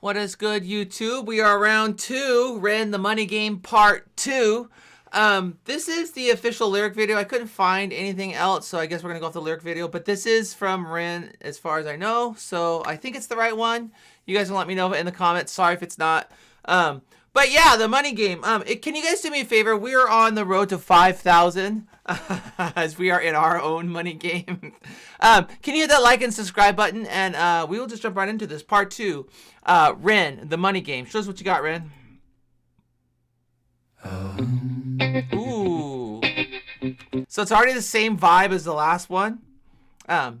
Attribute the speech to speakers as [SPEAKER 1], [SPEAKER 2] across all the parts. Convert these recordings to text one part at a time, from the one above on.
[SPEAKER 1] What is good, YouTube? We are round 2, Ren the Money Game Part 2. This is the official lyric video. I couldn't find anything else, so I guess we're going to go off the lyric video. But this is from Ren, as far as I know, so I think it's the right one. You guys will let me know in the comments. Sorry if it's not. But yeah, the money game. Can you guys do me a favor? We are on the road to 5,000 as we are in our own money game. Can you hit that like and subscribe button? And we will just jump right into this. Part 2. Ren, the money game. Show us what you got, Ren. Ooh. So it's already the same vibe as the last one.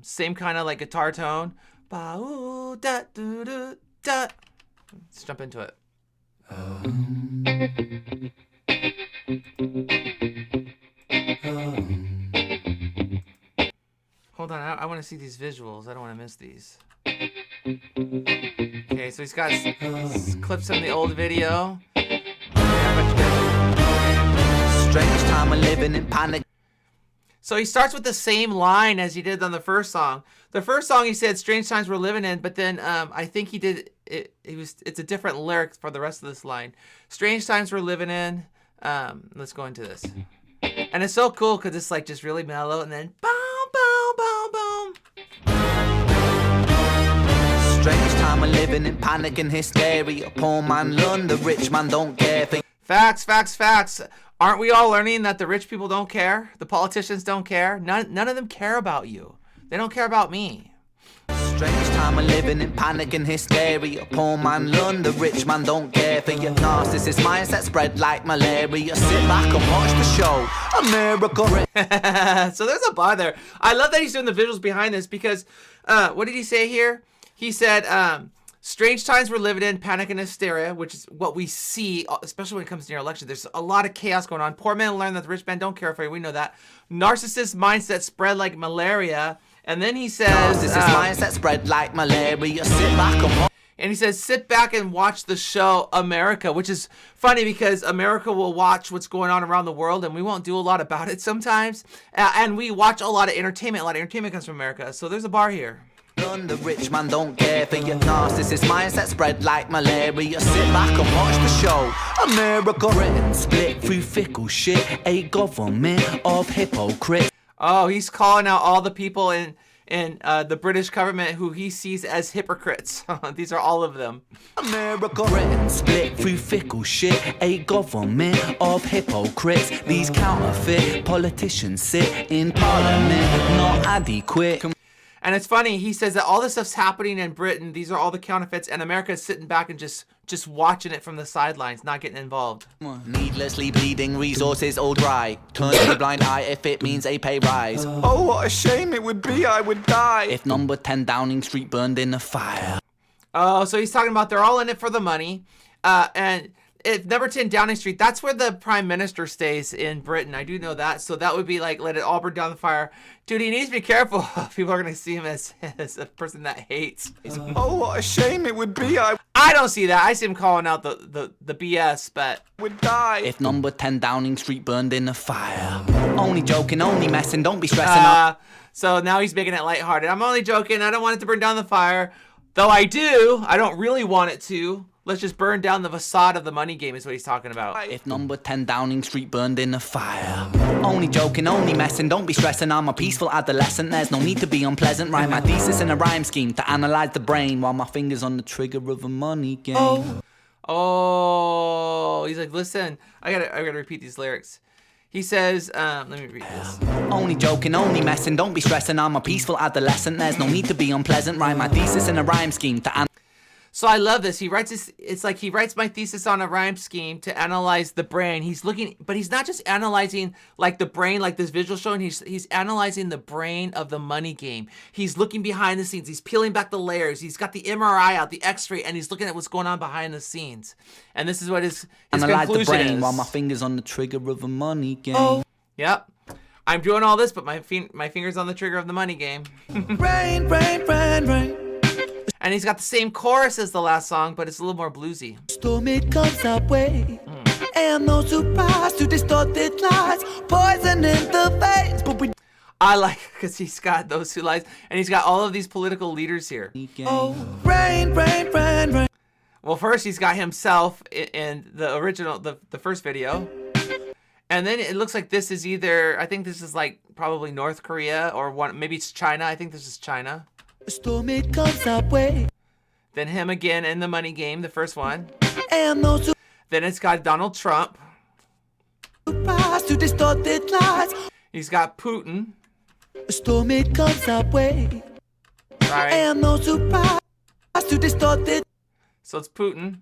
[SPEAKER 1] Same kind of like guitar tone. Let's jump into it. Hold on, I want to see these visuals. I don't want to miss these. Okay, so he's got clips from the old video.
[SPEAKER 2] Strange time of living in panic.
[SPEAKER 1] So he starts with the same line as he did on the first song. The first song he said, "Strange times we're living in," but then I think he did it. It's a different lyric for the rest of this line. Strange times we're living in. Let's go into this, and it's so cool because it's like just really mellow, and then boom, boom, boom, boom.
[SPEAKER 2] Strange time of living in panic and hysteria. Poor man learn, the rich man don't care.
[SPEAKER 1] Facts, facts, facts. Aren't we all learning that the rich people don't care? The politicians don't care? None of them care about you. They don't care about me.
[SPEAKER 2] Strange time of living in panic and hysteria. Poor man learn, the rich man don't care. For your narcissist mindset spread like malaria. Sit back and watch the show. A miracle.
[SPEAKER 1] So there's a bar there. I love that he's doing the visuals behind this because, what did he say here? He said, strange times we're living in, panic and hysteria, which is what we see, especially when it comes to your election. There's a lot of chaos going on. Poor men learn that the rich men don't care for you. We know that. Narcissist mindset spread like malaria. And then he says,
[SPEAKER 2] narcissist mindset spread like malaria. Sit back
[SPEAKER 1] and he says, sit back and watch the show America, which is funny because America will watch what's going on around the world and we won't do a lot about it sometimes. And we watch a lot of entertainment. A lot of entertainment comes from America. So there's a bar here.
[SPEAKER 2] The rich man don't care for your narcissist mindset spread like malaria. Sit back and watch the show. America written split through fickle shit. A government of hypocrites.
[SPEAKER 1] Oh, he's calling out all the people in the British government who he sees as hypocrites. These are all of them.
[SPEAKER 2] America written split through fickle shit. A government of hypocrites. These counterfeit politicians sit in parliament, not adequate.
[SPEAKER 1] And it's funny, he says that all this stuff's happening in Britain. These are all the counterfeits, and America is sitting back and just watching it from the sidelines, not getting involved.
[SPEAKER 2] Needlessly bleeding resources all dry. Turn a blind eye if it means a pay rise. Oh, what a shame it would be, I would die if number 10 Downing Street burned in a fire.
[SPEAKER 1] Oh, so he's talking about they're all in it for the money. And if number 10 Downing Street, that's where the prime minister stays in Britain. I do know that. So that would be like, let it all burn down the fire. Dude, he needs to be careful. People are going to see him as a person that hates.
[SPEAKER 2] Oh, what a shame it would be. I
[SPEAKER 1] don't see that. I see him calling out the BS, but
[SPEAKER 2] would die if number 10 Downing Street burned in a fire. Only joking, only messing. Don't be stressing up.
[SPEAKER 1] So now he's making it lighthearted. I'm only joking. I don't want it to burn down the fire. Though I do. I don't really want it to. Let's just burn down the facade of the money game is what he's talking about.
[SPEAKER 2] If number 10 Downing Street burned in a fire. Only joking, only messing, don't be stressing. I'm a peaceful adolescent, there's no need to be unpleasant. Write my thesis in a rhyme scheme to analyze the brain while my finger's on the trigger of a money game.
[SPEAKER 1] Oh, he's like, listen, I gotta repeat these lyrics. He says, let me read this.
[SPEAKER 2] Only joking, only messing, don't be stressing. I'm a peaceful adolescent, there's no need to be unpleasant. Write my thesis in a rhyme scheme to
[SPEAKER 1] So I love this. He writes this. It's like he writes my thesis on a rhyme scheme to analyze the brain. He's looking, but he's not just analyzing like the brain, like this visual showing. He's analyzing the brain of the money game. He's looking behind the scenes. He's peeling back the layers. He's got the MRI out, the X-ray, and he's looking at what's going on behind the scenes. And this is what his
[SPEAKER 2] analyze
[SPEAKER 1] conclusion
[SPEAKER 2] the brain
[SPEAKER 1] is.
[SPEAKER 2] While my fingers on the trigger of a money game.
[SPEAKER 1] Yep. I'm doing all this, but my finger's on the trigger of the money game.
[SPEAKER 2] Rain, rain, rain, rain.
[SPEAKER 1] And he's got the same chorus as the last song, but it's a little more bluesy.
[SPEAKER 2] Storm it comes our way, and no surprise to distorted lies, poison in the veins, but we
[SPEAKER 1] I like because he's got those two lines, and he's got all of these political leaders here.
[SPEAKER 2] Oh, rain, rain, rain, rain.
[SPEAKER 1] Well, first he's got himself in the original, the first video. And then it looks like this is either, I think this is like probably North Korea or maybe it's China. I think this is China. Then him again in the money game, the first one. Then it's got Donald Trump. He's got Putin. Right. So it's Putin.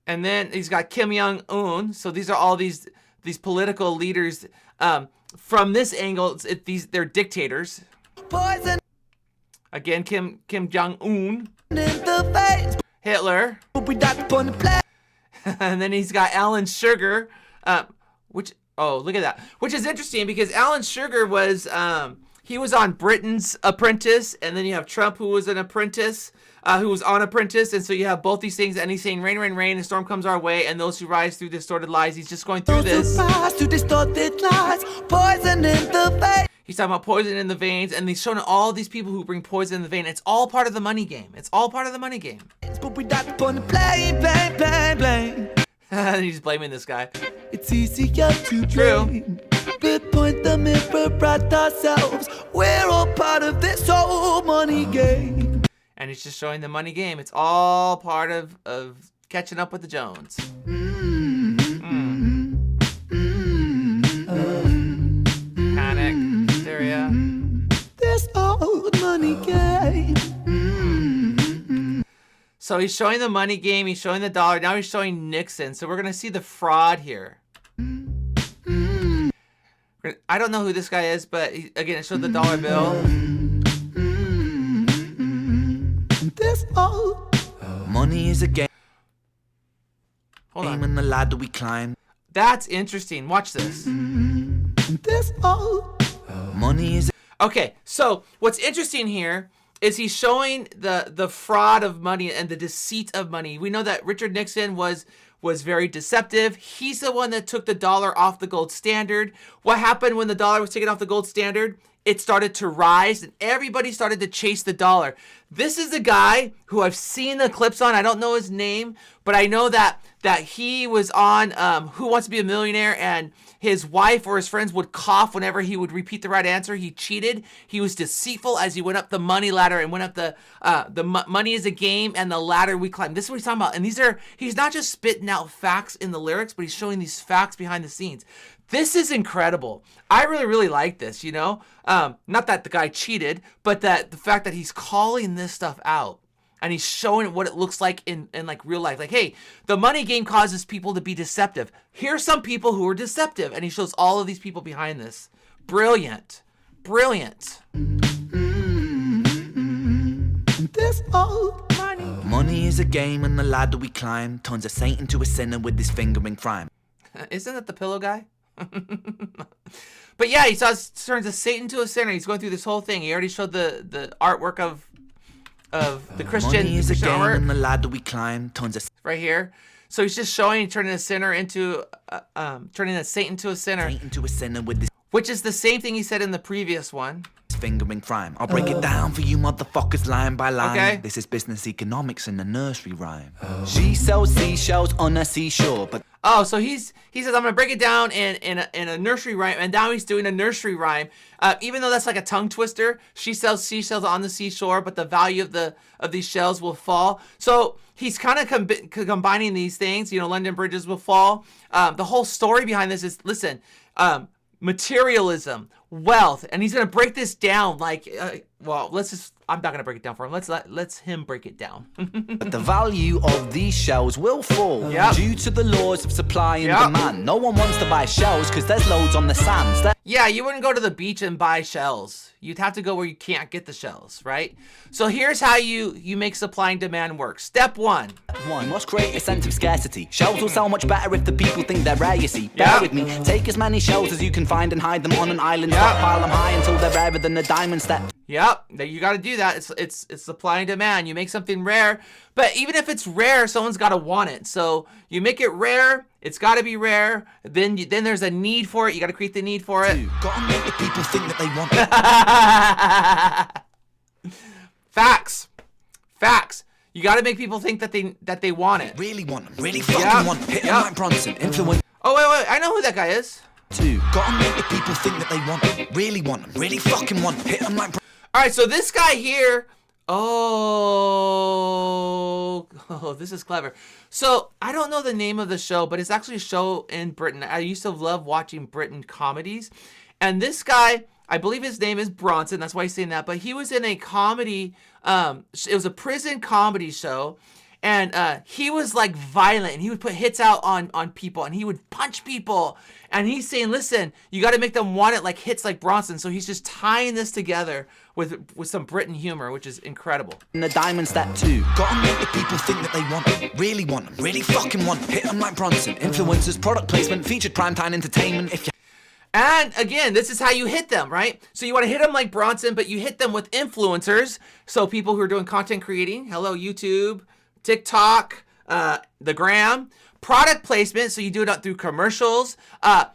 [SPEAKER 1] And then he's got Kim Jong-un. So these are all these political leaders. From this angle, they're dictators. Poison. Again, Kim Jong-un. Hitler. And then he's got Alan Sugar, look at that. Which is interesting because Alan Sugar was, he was on Britain's Apprentice, and then you have Trump who was an apprentice, who was on Apprentice, and so you have both these things, and he's saying, rain, rain, rain, and storm comes our way, and those who rise through distorted lies. He's just going through this. He's talking about poison in the veins, and he's showing all these people who bring poison in the vein. It's all part of the money game. It's all part of the money game. And he's blaming this guy. It's easier to blame. But point the mirror at ourselves. We're all part of this whole money game. And he's just showing the money game. It's all part of catching up with the Jones. Panic, hysteria. This old money game. So he's showing the money game, he's showing the dollar, now he's showing Nixon. So we're gonna see the fraud here. I don't know who this guy is, but again, it showed the dollar bill. This money is a game. Hold on. And the ladder we climb. That's interesting. Watch this. This money is. Okay, so what's interesting here is he's showing the fraud of money and the deceit of money. We know that Richard Nixon was very deceptive. He's the one that took the dollar off the gold standard. What happened when the dollar was taken off the gold standard? It started to rise and everybody started to chase the dollar. This is the guy who I've seen the clips on. I don't know his name, but I know that he was on Who Wants to Be a Millionaire, and his wife or his friends would cough whenever he would repeat the right answer. He cheated. He was deceitful as he went up the money ladder and went up the money is a game and the ladder we climb. This is what he's talking about. And he's not just spitting out facts in the lyrics, but he's showing these facts behind the scenes. This is incredible. I really, really like this, you know? Not that the guy cheated, but that the fact that he's calling this stuff out. And he's showing what it looks like in like real life. Like, hey, the money game causes people to be deceptive. Here's some people who are deceptive. And he shows all of these people behind this. Brilliant. Brilliant. This old money. Money is a game and the ladder we climb turns a saint into a sinner with his fingering crime. Isn't that the pillow guy? But yeah, he turns a saint into a sinner. He's going through this whole thing. He already showed the artwork of the Christian. Money is a game art. And the ladder we climb turns a right here. So he's just showing turning a sinner into turning a saint into a sinner. Saint into a sinner with this, which is the same thing he said in the previous one. Fingering crime. I'll break it down for you motherfuckers line by line. Okay. This is business economics in a nursery rhyme. She sells seashells on a seashore, but so he says I'm gonna break it down in a nursery rhyme, and now he's doing a nursery rhyme. Even though that's like a tongue twister, she sells seashells on the seashore, but the value of these shells will fall. So he's kind of combining these things. You know, London bridges will fall. The whole story behind this is listen. Materialism, wealth, and he's gonna break this down like I'm not gonna break it down for him. Let's him break it down. But the value of these shells will fall due to the laws of supply and demand. No one wants to buy shells because there's loads on the sands. Yeah, you wouldn't go to the beach and buy shells. You'd have to go where you can't get the shells, right? So here's how you make supply and demand work. Step one. You must create a sense of scarcity. Shells will sell much better if the people think they're rare, you see. Bear with me. Take as many shells as you can find and hide them on an island. Stockpile them high until they're rarer than a diamond step. Yep, you got to do that. It's supply and demand. You make something rare, but even if it's rare, someone's got to want it. So you make it rare. It's got to be rare. Then there's a need for it. You got to create the need for it. Got to make the people think that they want it. Facts. You got to make people think that they want it.
[SPEAKER 2] Really want them, really fucking want them. Hit them like Bronson, influence.
[SPEAKER 1] Oh, wait, I know who that guy is.
[SPEAKER 2] Two, gotta make the people think that they want them, really want them, really fucking want them. Hit them like Bronson.
[SPEAKER 1] All right, so this guy here, oh, this is clever. So I don't know the name of the show, but it's actually a show in Britain. I used to love watching Britain comedies. And this guy, I believe his name is Bronson. That's why he's saying that. But he was in a comedy. It was a prison comedy show. And he was like violent. And he would put hits out on people. And he would punch people. And he's saying, listen, you got to make them want it like hits like Bronson. So he's just tying this together with some Britain humor, which is incredible.
[SPEAKER 2] And the diamonds that too. Gotta make the people think that they want them, really want them, really fucking want them. Hit them like Bronson. Influencers, product placement, featured primetime entertainment. If you...
[SPEAKER 1] And again, this is how you hit them, right? So you want to hit them like Bronson, but you hit them with influencers. So people who are doing content creating, hello YouTube, TikTok, the gram. Product placement, so you do it through commercials.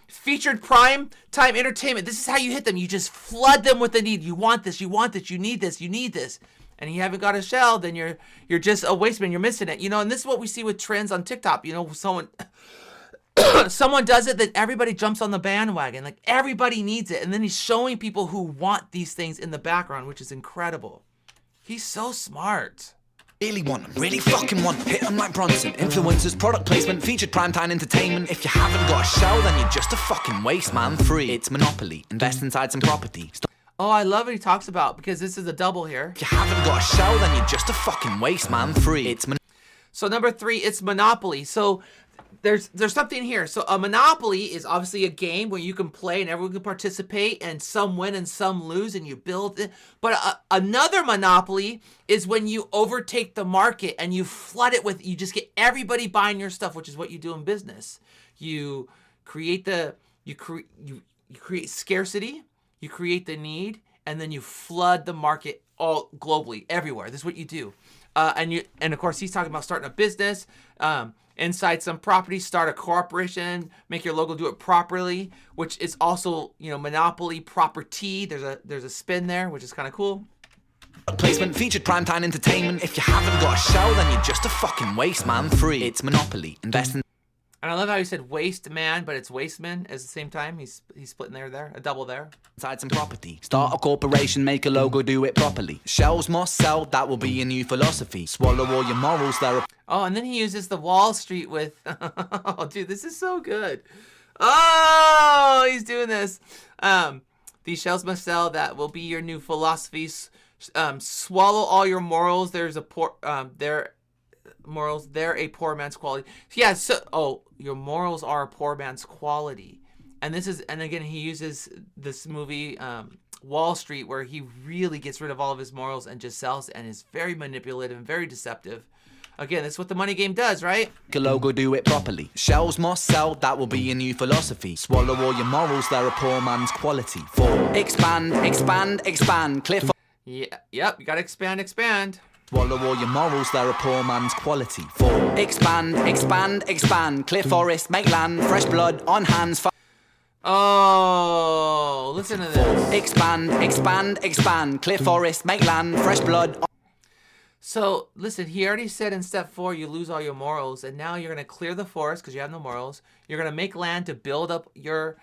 [SPEAKER 1] Featured prime time entertainment. This is how you hit them. You just flood them with the need. You want this, you want this, you need this, you need this. And you haven't got a shell, then you're just a waste man. You're missing it. You know, and this is what we see with trends on TikTok. You know, someone does it, then everybody jumps on the bandwagon. Like everybody needs it. And then he's showing people who want these things in the background, which is incredible. He's so smart.
[SPEAKER 2] Really want them, really fucking want them. Hit them like Bronson. Influencers, product placement, featured primetime entertainment. If you haven't got a show, then you're just a fucking waste man. Free. It's Monopoly. Invest inside some property.
[SPEAKER 1] Oh, I love what he talks about because this is a double here.
[SPEAKER 2] If you haven't got a show, then you're just a fucking waste man. Free. It's
[SPEAKER 1] So number 3, it's Monopoly. So there's something here. So a Monopoly is obviously a game where you can play and everyone can participate and some win and some lose and you build it. But another Monopoly is when you overtake the market and you flood it with, you just get everybody buying your stuff, which is what you do in business. You create you create scarcity, you create the need, and then you flood the market all globally, everywhere. This is what you do. And of course he's talking about starting a business, inside some property, start a corporation, make your logo do it properly, which is also, you know, Monopoly property. There's a spin there, which is kind of cool.
[SPEAKER 2] Placement, featured primetime entertainment. If you haven't got a show, then you're just a fucking waste man. Free. It's Monopoly. Invest in.
[SPEAKER 1] And I love how he said waste man, but it's wasteman at the same time. He's splitting there, a double there.
[SPEAKER 2] Inside some property. Start a corporation, make a logo, do it properly. Shells must sell, that will be your new philosophy. Swallow all your morals, there are...
[SPEAKER 1] Oh, and then he uses the Wall Street with... Oh, dude, this is so good. Oh, he's doing this. These shells must sell, that will be your new philosophies. Swallow all your morals, there's a poor... morals, they're a poor man's quality. Yeah, so your morals are a poor man's quality. And again he uses this movie Wall Street where he really gets rid of all of his morals and just sells and is very manipulative and very deceptive. Again, that's what the money game does, right?
[SPEAKER 2] A logo, do it properly. Shells must sell, that will be your new philosophy. Swallow all your morals, they're a poor man's quality. 4. Expand. Cliff.
[SPEAKER 1] Yeah, yep, you gotta expand.
[SPEAKER 2] Swallow all your morals, they're a poor man's quality. 4. Expand. Clear forest, make land, fresh blood on hands.
[SPEAKER 1] Oh, listen to this.
[SPEAKER 2] Expand. Clear forest, make land, fresh blood.
[SPEAKER 1] So, listen, he already said in step 4, you lose all your morals, and now you're going to clear the forest because you have no morals. You're going to make land to build up your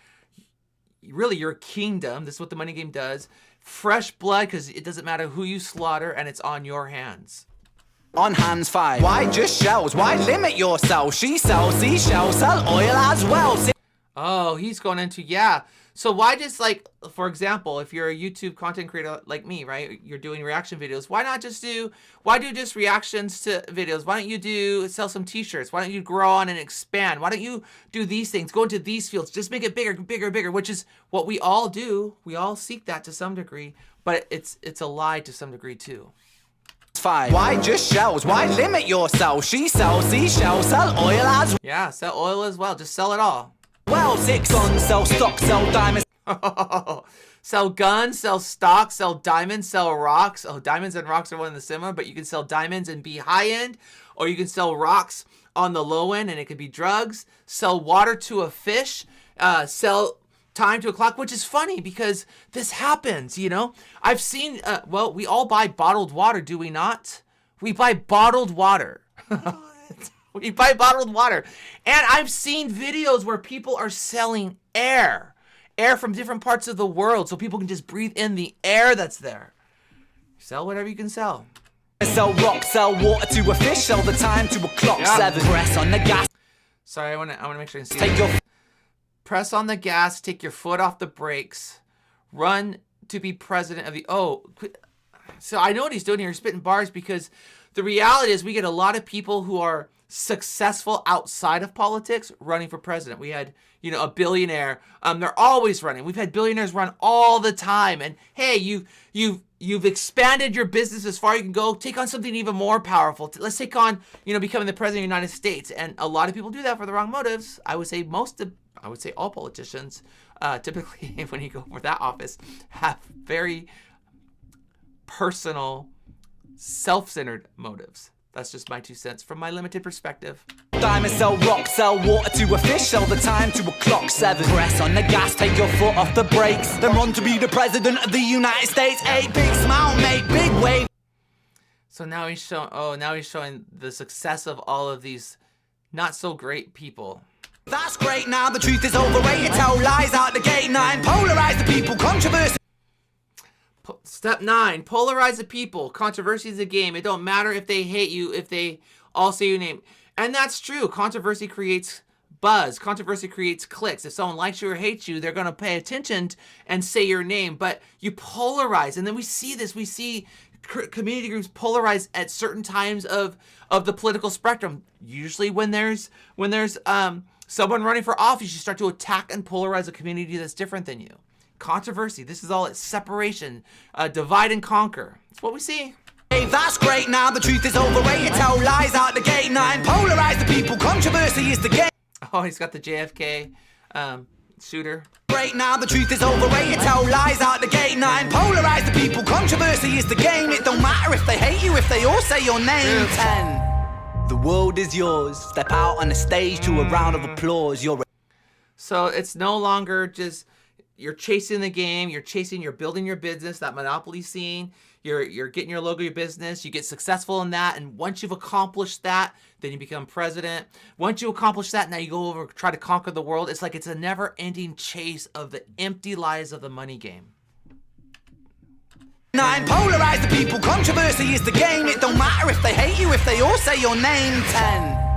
[SPEAKER 1] kingdom. This is what the money game does. Fresh blood, because it doesn't matter who you slaughter, and it's on your hands.
[SPEAKER 2] On hands 5. Why just shells? Why limit yourself? She sells seashells, sell oil as well.
[SPEAKER 1] Oh, he's going into, yeah. So why just, like, for example, if you're a YouTube content creator like me, right? You're doing reaction videos. Why do just reactions to videos? Why don't you sell some t-shirts? Why don't you grow on and expand? Why don't you do these things? Go into these fields. Just make it bigger, which is what we all do. We all seek that to some degree, but it's a lie to some degree too.
[SPEAKER 2] 5. Why just shells? Why limit yourself? She sells seashells, sell oil as well.
[SPEAKER 1] Yeah, sell oil as well. Just sell it all.
[SPEAKER 2] Well, 6 guns, sell stock, sell diamonds.
[SPEAKER 1] Sell guns, sell stock, sell diamonds, sell rocks. Oh, diamonds and rocks are one and the similar, but you can sell diamonds and be high end, or you can sell rocks on the low end and it could be drugs. Sell water to a fish, sell time to a clock, which is funny because this happens, you know. I've seen, we all buy bottled water, do we not? We buy bottled water. We buy bottled water. And I've seen videos where people are selling air from different parts of the world so people can just breathe in the air that's there. Sell whatever you can sell.
[SPEAKER 2] Sell rock, sell water to a fish, sell the time to a clock. 7. Press on the gas.
[SPEAKER 1] Sorry, I want to make sure I can see.
[SPEAKER 2] Take your
[SPEAKER 1] Press on the gas, take your foot off the brakes, run to be president of the... So I know what he's doing here. He's spitting bars because the reality is we get a lot of people who are successful outside of politics running for president. We had, a billionaire. They're always running. We've had billionaires run all the time. And hey, you've expanded your business as far as you can go. Take on something even more powerful. Let's take on, becoming the president of the United States. And a lot of people do that for the wrong motives. I would say all politicians, typically when you go for that office, have very personal, self-centered motives. That's just my 2 cents from my limited perspective.
[SPEAKER 2] diamond, sell rock, sell water to a fish, sell the time to a clock. 7. Press on the gas, take your foot off the brakes, then run to be the president of the United States. 8. Big smile, make big wave.
[SPEAKER 1] So now he's showing the success of all of these not so great people.
[SPEAKER 2] That's great, now the truth is overrated. Tell lies out the gate. 9. Polarize the people, controversy.
[SPEAKER 1] Step 9, polarize the people. Controversy is a game. It don't matter if they hate you, if they all say your name. And that's true. Controversy creates buzz. Controversy creates clicks. If someone likes you or hates you, they're going to pay attention and say your name. But you polarize. And then we see this. We see community groups polarize at certain times of the political spectrum. Usually when there's someone running for office, you start to attack and polarize a community that's different than you. Controversy. This is all it's separation, divide and conquer. It's what we see.
[SPEAKER 2] Hey, that's great, now the truth is overrated. Tell lies out the gate. 9. Polarize the people, controversy is the game.
[SPEAKER 1] Oh, he's got the JFK shooter.
[SPEAKER 2] Great, now the truth is overrated. Tell lies out the gate. 9. Polarize the people, controversy is the game. It don't matter if they hate you, if they all say your name. 10. The world is yours. Step out on the stage to a round of applause.
[SPEAKER 1] So it's no longer just you're chasing the game, you're building your business, that monopoly scene, you're getting your logo, your business, you get successful in that, and once you've accomplished that, then you become president. Once you accomplish that, now you go over, try to conquer the world. It's like it's a never-ending chase of the empty lies of the money game.
[SPEAKER 2] 9. Polarize the people, controversy is the game. It don't matter if they hate you, if they all say your name. 10.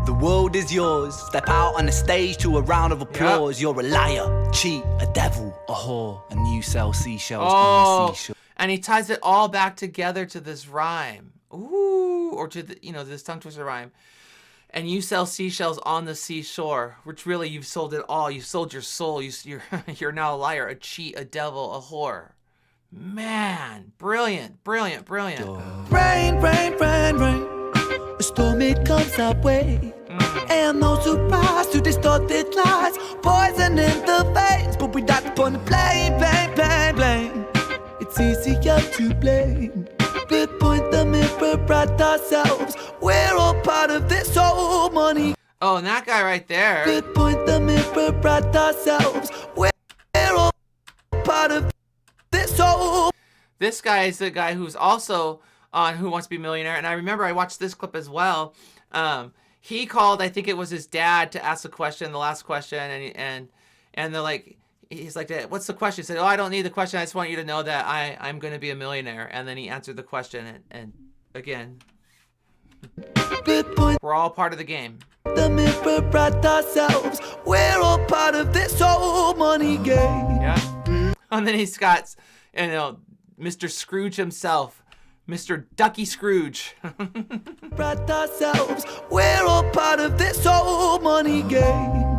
[SPEAKER 2] The world is yours. Step out on the stage to a round of applause. Yep. You're a liar, cheat, a devil, a whore, and you sell seashells on the seashore.
[SPEAKER 1] And he ties it all back together to this rhyme. Ooh, or to the, this tongue twister rhyme. And you sell seashells on the seashore, which really you've sold it all. You've sold your soul. You're now a liar, a cheat, a devil, a whore. Man, brilliant, brilliant, brilliant.
[SPEAKER 3] Rain, rain, rain, rain. A storm, it comes our way. And no surprise to distorted lies. Poison in the veins, but we died upon the blame, blame, blame, blame. It's easier to blame. We point the mirror at ourselves. We're all part of this whole money.
[SPEAKER 1] Oh, and that guy right there.
[SPEAKER 3] We point the mirror at ourselves. We're all part of this whole.
[SPEAKER 1] This guy is the guy who's also on Who Wants to Be a Millionaire, and I remember I watched this clip as well. He called, I think it was his dad, to ask the question, the last question, and they're like, he's like, what's the question? He said, oh, I don't need the question. I just want you to know that I'm going to be a millionaire. And then he answered the question, and again, we're all part of the game.
[SPEAKER 3] The mirror at ourselves. We're all part of this whole money game.
[SPEAKER 1] Yeah. And then he's got, Mr. Scrooge himself. Mr. Ducky Scrooge.
[SPEAKER 3] At ourselves, we're all part of this whole money game.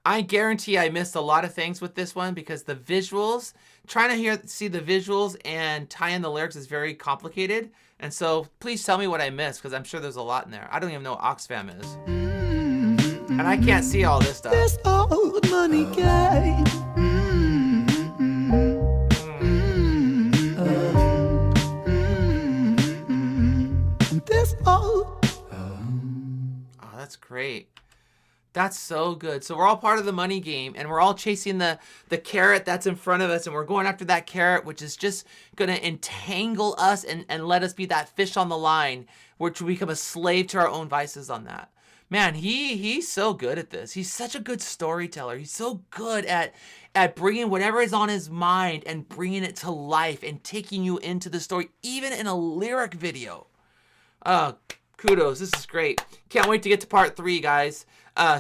[SPEAKER 1] I guarantee I missed a lot of things with this one because the visuals, trying to see the visuals and tie in the lyrics is very complicated. And so please tell me what I missed because I'm sure there's a lot in there. I don't even know what Oxfam is. And I can't see all this stuff.
[SPEAKER 3] This old money game.
[SPEAKER 1] Oh, that's great. That's so good. So we're all part of the money game, and we're all chasing the carrot that's in front of us, and we're going after that carrot, which is just gonna entangle us and let us be that fish on the line, which we become a slave to our own vices on that. Man, he's so good at this. He's such a good storyteller. He's so good at bringing whatever is on his mind and bringing it to life and taking you into the story, even in a lyric video. Kudos. This is great. Can't wait to get to part 3, guys.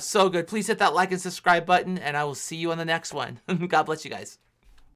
[SPEAKER 1] So good. Please hit that like and subscribe button, and I will see you on the next one. God bless you guys.